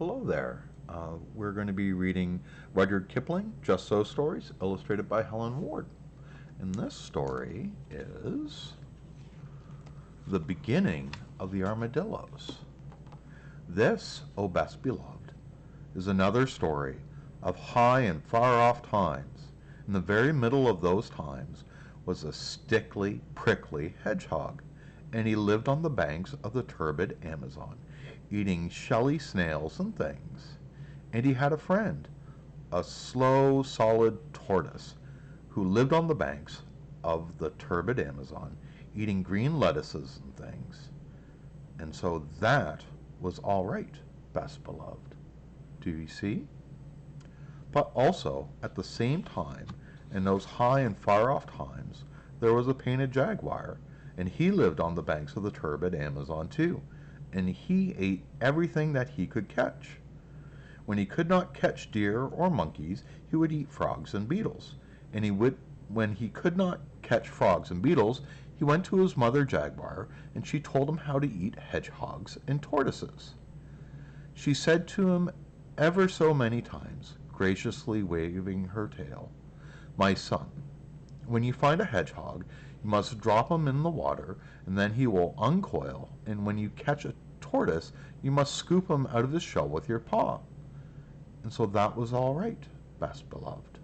Hello there. We're going to be reading Rudyard Kipling, Just So Stories, illustrated by Helen Ward. And this story is the beginning of the Armadillos. This, O best beloved, is another story of high and far off times. In the very middle of those times was a stickly, prickly hedgehog, and he lived on the banks of the turbid Amazon, eating shelly snails and things. And he had a friend, a slow, solid tortoise, who lived on the banks of the turbid Amazon, eating green lettuces and things. And so that was all right, best beloved. Do you see? But also, at the same time, in those high and far off times, there was a painted jaguar, and he lived on the banks of the turbid Amazon too, and he ate everything that he could catch. When he could not catch deer or monkeys, he would eat frogs and beetles, and when he could not catch frogs and beetles, he went to his mother jaguar, and she told him how to eat hedgehogs and tortoises. She said to him ever so many times, graciously waving her tail, "My son, when you find a hedgehog, you must drop him in the water, and then he will uncoil, and when you catch a tortoise, you must scoop him out of his shell with your paw." And so that was all right, best beloved.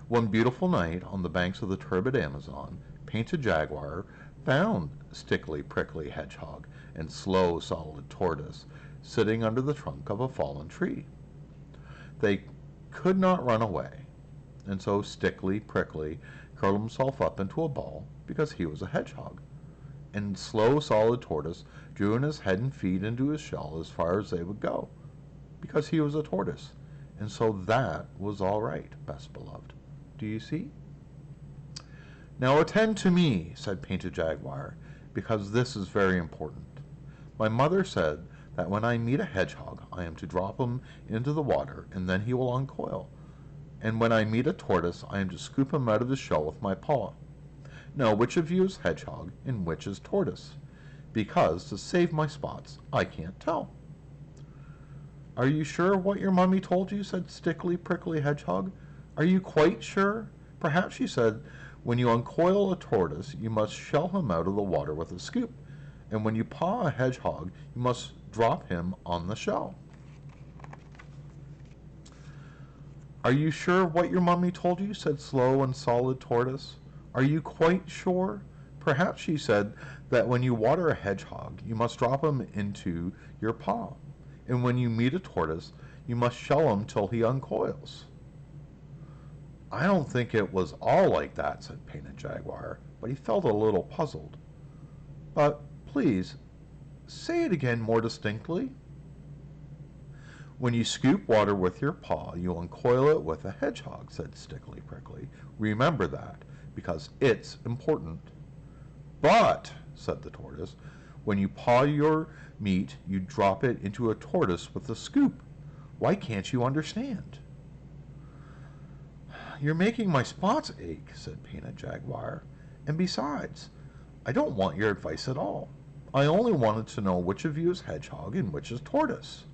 One beautiful night on the banks of the turbid Amazon, Painted Jaguar found Stickly Prickly Hedgehog and Slow Solid Tortoise sitting under the trunk of a fallen tree. They could not run away, and so Stickly Prickly curled himself up into a ball because he was a hedgehog, and Slow Solid Tortoise drew in his head and feet into his shell as far as they would go because he was a tortoise, and so that was all right, best beloved. Do you see? "Now attend to me," said Painted Jaguar, "because this is very important. My mother said that when I meet a hedgehog, I am to drop him into the water, and then he will uncoil. And when I meet a tortoise, I am to scoop him out of his shell with my paw. Now, which of you is hedgehog, and which is tortoise? Because, to save my spots, I can't tell." "Are you sure of what your mummy told you?" said Stickly Prickly Hedgehog. "Are you quite sure? Perhaps she said, when you uncoil a tortoise, you must shell him out of the water with a scoop, and when you paw a hedgehog, you must drop him on the shell." "Are you sure of what your mummy told you?" said Slow and Solid Tortoise. "Are you quite sure? Perhaps she said that when you water a hedgehog, you must drop him into your paw, and when you meet a tortoise, you must shell him till he uncoils." "I don't think it was all like that," said Painted Jaguar, but he felt a little puzzled. "But please, say it again more distinctly." "When you scoop water with your paw, you uncoil it with a hedgehog," said Stickly Prickly. "Remember that, because it's important." "But," said the tortoise, "when you paw your meat, you drop it into a tortoise with a scoop. Why can't you understand?" "You're making my spots ache," said Painted Jaguar. "And besides, I don't want your advice at all. I only wanted to know which of you is hedgehog and which is tortoise."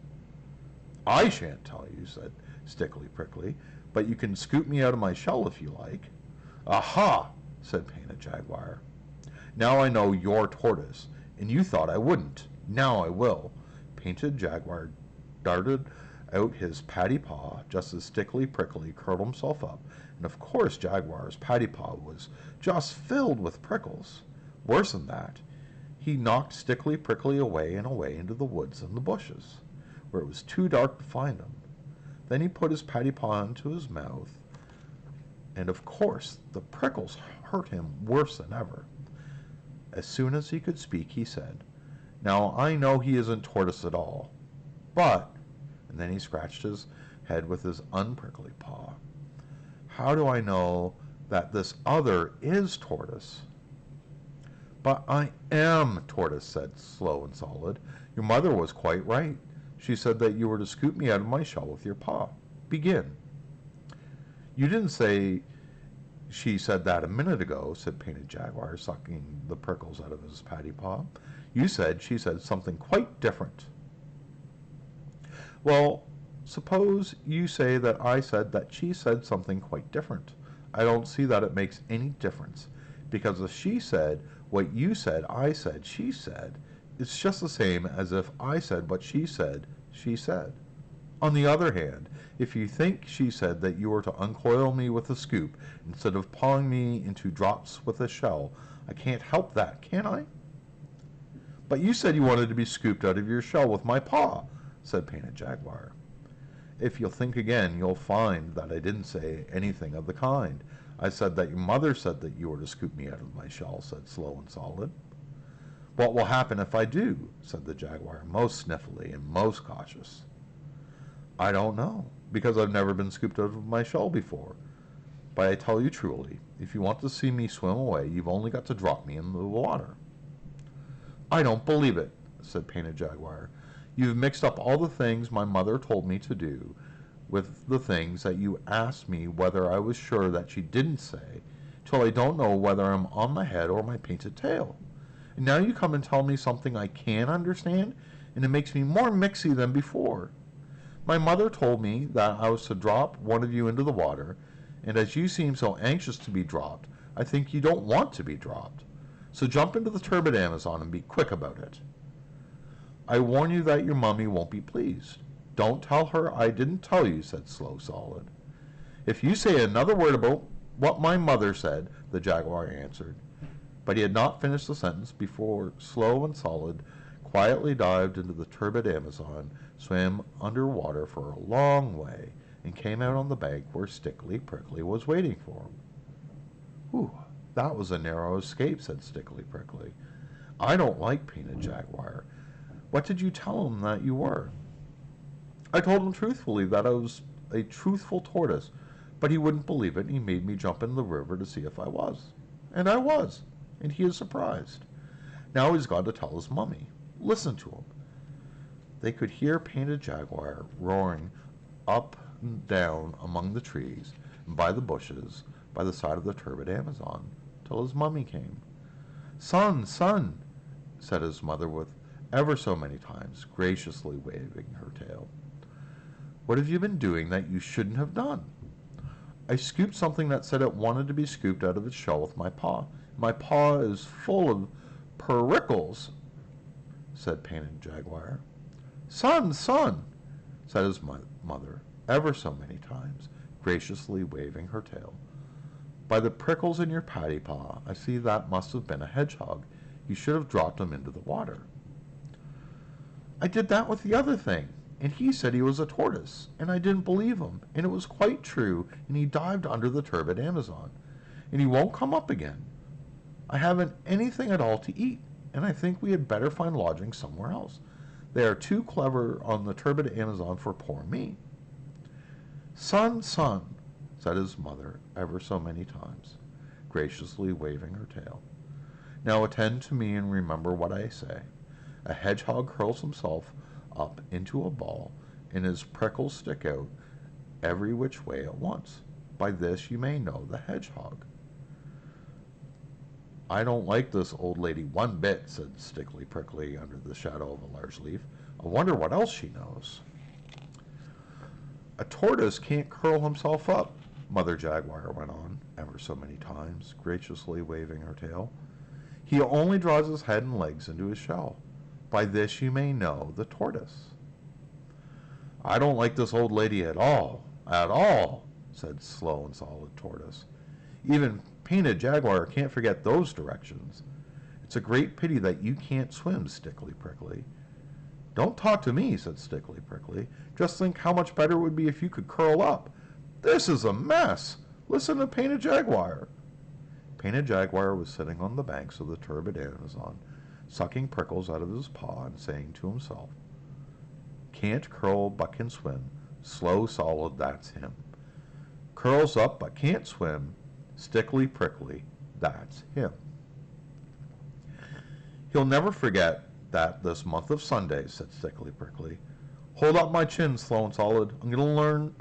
"I shan't tell you," said Stickly Prickly, "but you can scoop me out of my shell if you like." "Aha!" said Painted Jaguar. "Now I know you're tortoise, and you thought I wouldn't. Now I will." Painted Jaguar darted out his paddy paw just as Stickly Prickly curled himself up, and of course Jaguar's paddy paw was just filled with prickles. Worse than that, he knocked Stickly Prickly away and away into the woods and the bushes, where it was too dark to find him. Then he put his paddy paw into his mouth, and of course the prickles hurt him worse than ever. As soon as he could speak, he said, "Now I know he isn't tortoise at all, but," and then he scratched his head with his unprickly paw, "how do I know that this other is tortoise?" "But I am tortoise," said Slow and Solid. "Your mother was quite right. She said that you were to scoop me out of my shell with your paw. Begin." "You didn't say she said that a minute ago," said Painted Jaguar, sucking the prickles out of his paddy paw. "You said she said something quite different." Well, suppose you say that I said that she said something quite different. I don't see that it makes any difference, because if she said what you said, I said, she said, it's just the same as if I said what she said, she said. On the other hand, if you think she said that you were to uncoil me with a scoop instead of pawing me into drops with a shell, I can't help that, can I? But you said you wanted to be scooped out of your shell with my paw, said Painted Jaguar. If you'll think again, you'll find that I didn't say anything of the kind. I said that your mother said that you were to scoop me out of my shell, said Slow and Solid. What will happen if I do? Said the Jaguar, most sniffly and most cautious. I don't know, because I've never been scooped out of my shell before. But I tell you truly, if you want to see me swim away, you've only got to drop me in the water. I don't believe it, said Painted Jaguar. You've mixed up all the things my mother told me to do with the things that you asked me whether I was sure that she didn't say, till I don't know whether I'm on my head or my painted tail. And now you come and tell me something I can't understand, and it makes me more mixy than before. My mother told me that I was to drop one of you into the water, and as you seem so anxious to be dropped, I think you don't want to be dropped. So jump into the turbid Amazon and be quick about it. I warn you that your mummy won't be pleased. Don't tell her I didn't tell you, said Slow Solid. If you say another word about what my mother said, the Jaguar answered. But he had not finished the sentence before Slow and Solid quietly dived into the turbid Amazon, swam under water for a long way, and came out on the bank where Stickly Prickly was waiting for him. Whew, that was a narrow escape, said Stickly Prickly. I don't like Painted Jaguar. What did you tell him that you were? I told him truthfully that I was a truthful tortoise, but he wouldn't believe it, and he made me jump in the river to see if I was. And I was, and he is surprised. Now he's gone to tell his mummy. Listen to him. They could hear Painted Jaguar roaring up and down among the trees and by the bushes by the side of the turbid Amazon till his mummy came. Son, son, said his mother with ever so many times, graciously waving her tail. What have you been doing that you shouldn't have done? I scooped something that said it wanted to be scooped out of its shell with my paw. My paw is full of prickles, said Painted Jaguar. Son, son, said his mother, ever so many times, graciously waving her tail. By the prickles in your paddy paw, I see that must have been a hedgehog. You should have dropped him into the water. I did that with the other thing, and he said he was a tortoise, and I didn't believe him, and it was quite true, and he dived under the turbid Amazon, and he won't come up again. I haven't anything at all to eat, and I think we had better find lodging somewhere else. They are too clever on the turbid Amazon for poor me. Son, son, said his mother ever so many times, graciously waving her tail. Now attend to me and remember what I say. A hedgehog curls himself up into a ball, and his prickles stick out every which way at once. By this you may know the hedgehog. I don't like this old lady one bit, said Stickly Prickly under the shadow of a large leaf. I wonder what else she knows. A tortoise can't curl himself up, Mother Jaguar went on, ever so many times, graciously waving her tail. He only draws his head and legs into his shell. By this you may know the tortoise. I don't like this old lady at all, said Slow and Solid Tortoise. Even Painted Jaguar can't forget those directions. It's a great pity that you can't swim, Stickly Prickly. Don't talk to me, said Stickly Prickly. Just think how much better it would be if you could curl up. This is a mess. Listen to Painted Jaguar. Painted Jaguar was sitting on the banks of the turbid Amazon, sucking prickles out of his paw and saying to himself, Can't curl but can swim, Slow Solid, that's him. Curls up but can't swim, Stickly Prickly, that's him. He'll never forget that this month of Sundays, said Stickly Prickly. Hold up my chin, Slow and Solid. I'm going to learn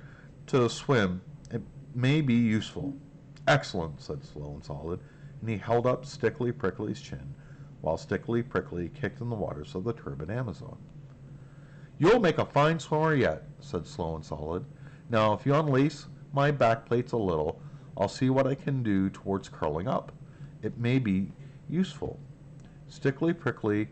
to swim. It may be useful. Excellent, said Slow and Solid, and he held up Stickly Prickly's chin, while Stickly Prickly kicked in the waters of the turbid Amazon. You'll make a fine swimmer yet, said Slow and Solid. Now, if you unlace my back plates a little, I'll see what I can do towards curling up. It may be useful. Stickly Prickly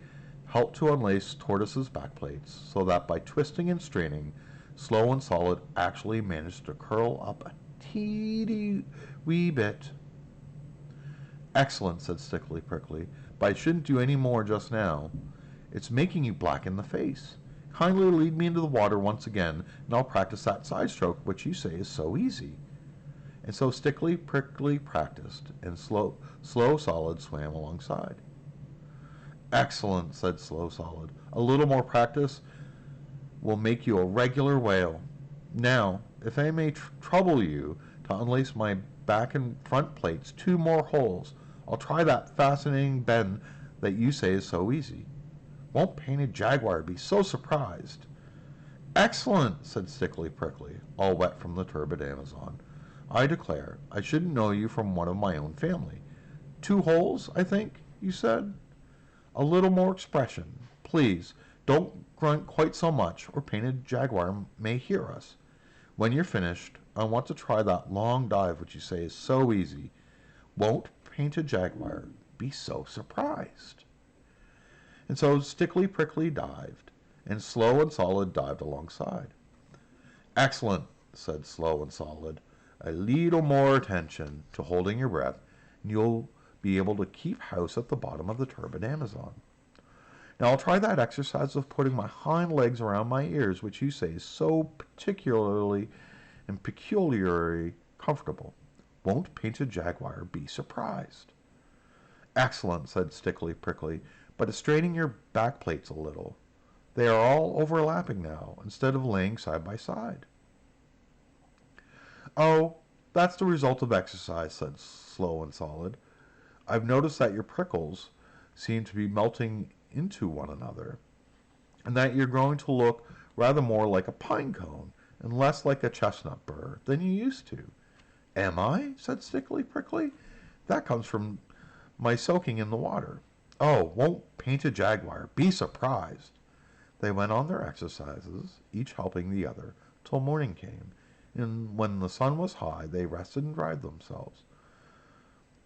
helped to unlace Tortoise's back plates, so that by twisting and straining, Slow and Solid actually managed to curl up a teeny wee bit. Excellent, said Stickly Prickly, but I shouldn't do any more just now. It's making you black in the face. Kindly lead me into the water once again, and I'll practice that side stroke which you say is so easy. And so Stickly Prickly practiced, and Slow Solid swam alongside. Excellent, said Slow Solid. A little more practice will make you a regular whale. Now, if I may trouble you to unlace my back and front plates 2 more holes, I'll try that fascinating bend that you say is so easy. Won't Painted Jaguar be so surprised? Excellent, said Stickly Prickly, all wet from the turbid Amazon. I declare, I shouldn't know you from one of my own family. 2 holes, I think, you said? A little more expression. Please, don't grunt quite so much, or Painted Jaguar may hear us. When you're finished, I want to try that long dive which you say is so easy. Won't Painted Jaguar be so surprised? And so Stickly Prickly dived, and Slow and Solid dived alongside. Excellent, said Slow and Solid. A little more attention to holding your breath, and you'll be able to keep house at the bottom of the turbid Amazon. Now I'll try that exercise of putting my hind legs around my ears, which you say is so particularly and peculiarly comfortable. Won't Painted Jaguar be surprised? Excellent, said Stickly Prickly, but it's straining your back plates a little. They are all overlapping now, instead of laying side by side. Oh, that's the result of exercise, said Slow and Solid. I've noticed that your prickles seem to be melting into one another, and that you're growing to look rather more like a pine cone and less like a chestnut burr than you used to. Am I? Said Stickly Prickly. That comes from my soaking in the water. Oh, won't Painted Jaguar be surprised? They went on their exercises, each helping the other, till morning came, and when the sun was high, they rested and dried themselves.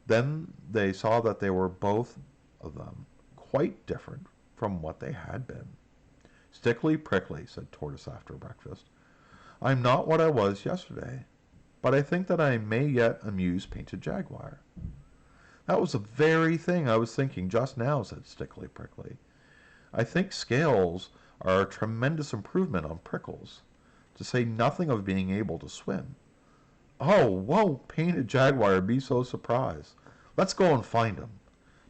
Then they saw that they were both of them quite different from what they had been. Stickly Prickly, said Tortoise after breakfast, I'm not what I was yesterday, but I think that I may yet amuse Painted Jaguar. That was the very thing I was thinking just now, said Stickly Prickly. I think scales are a tremendous improvement on prickles, to say nothing of being able to swim. Oh, won't Painted Jaguar be so surprised? Let's go and find him.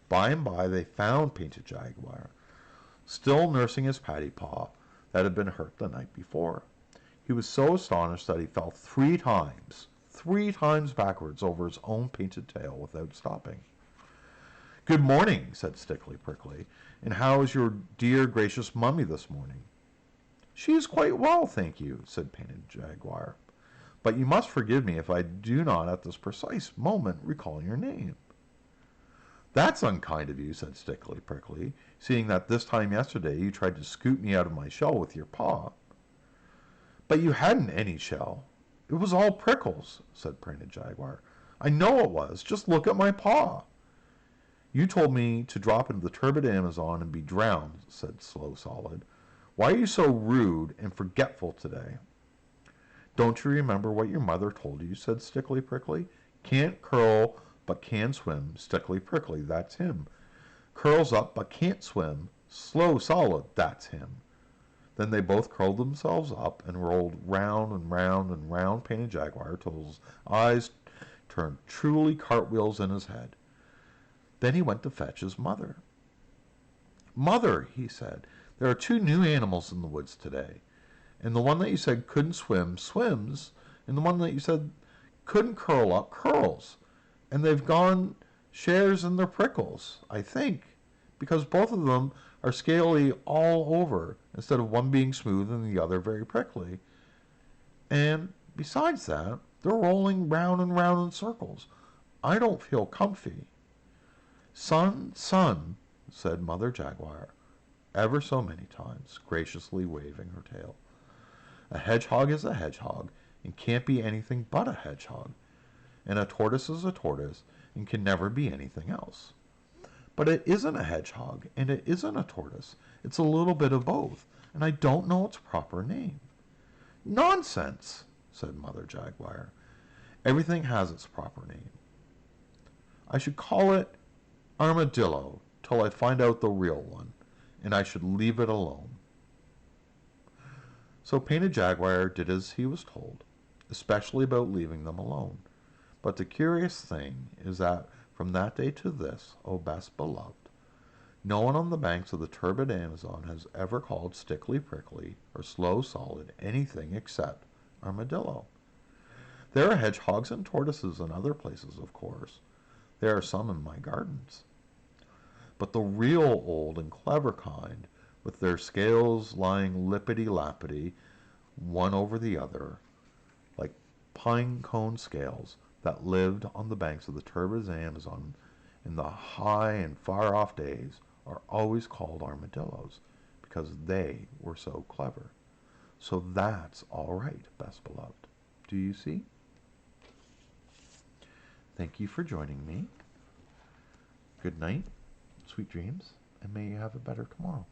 By and by they found Painted Jaguar, still nursing his paddy paw that had been hurt the night before. He was so astonished that he fell 3 times backwards over his own painted tail without stopping. Good morning, said Stickly Prickly, and how is your dear gracious mummy this morning? She is quite well, thank you, said Painted Jaguar. But you must forgive me if I do not at this precise moment recall your name. That's unkind of you, said Stickly Prickly, seeing that this time yesterday you tried to scoop me out of my shell with your paw. But you hadn't any shell. It was all prickles, said Painted Jaguar. I know it was. Just look at my paw. You told me to drop into the turbid Amazon and be drowned, said Slow Solid. Why are you so rude and forgetful today? Don't you remember what your mother told you, said Stickly Prickly. Can't curl but can swim, Stickly Prickly, that's him. Curls up but can't swim, Slow Solid, that's him. Then they both curled themselves up and rolled round and round and round Painted Jaguar till his eyes turned truly cartwheels in his head. Then he went to fetch his mother. Mother, he said, there are 2 new animals in the woods today, and the one that you said couldn't swim swims, and the one that you said couldn't curl up curls, and they've gone shares in their prickles, I think, because both of them are scaly all over, instead of one being smooth and the other very prickly. And besides that, they're rolling round and round in circles. I don't feel comfy. Son, son, said Mother Jaguar. ever so many times, graciously waving her tail. A hedgehog is a hedgehog and can't be anything but a hedgehog, and a tortoise is a tortoise and can never be anything else. But it isn't a hedgehog and it isn't a tortoise. It's a little bit of both, and I don't know its proper name. Nonsense, said Mother Jaguar. Everything has its proper name. I should call it Armadillo till I find out the real one, and I should leave it alone. So Painted Jaguar did as he was told, especially about leaving them alone. But the curious thing is that from that day to this, O best beloved, no one on the banks of the turbid Amazon has ever called Stickly Prickly or Slow Solid anything except Armadillo. There are hedgehogs and tortoises in other places, of course. There are some in my gardens. But the real old and clever kind, with their scales lying lippity-lappity, one over the other, like pine cone scales that lived on the banks of the turbid Amazon in the high and far-off days, are always called armadillos, because they were so clever. So that's all right, best beloved. Do you see? Thank you for joining me. Good night, sweet dreams, and may you have a better tomorrow.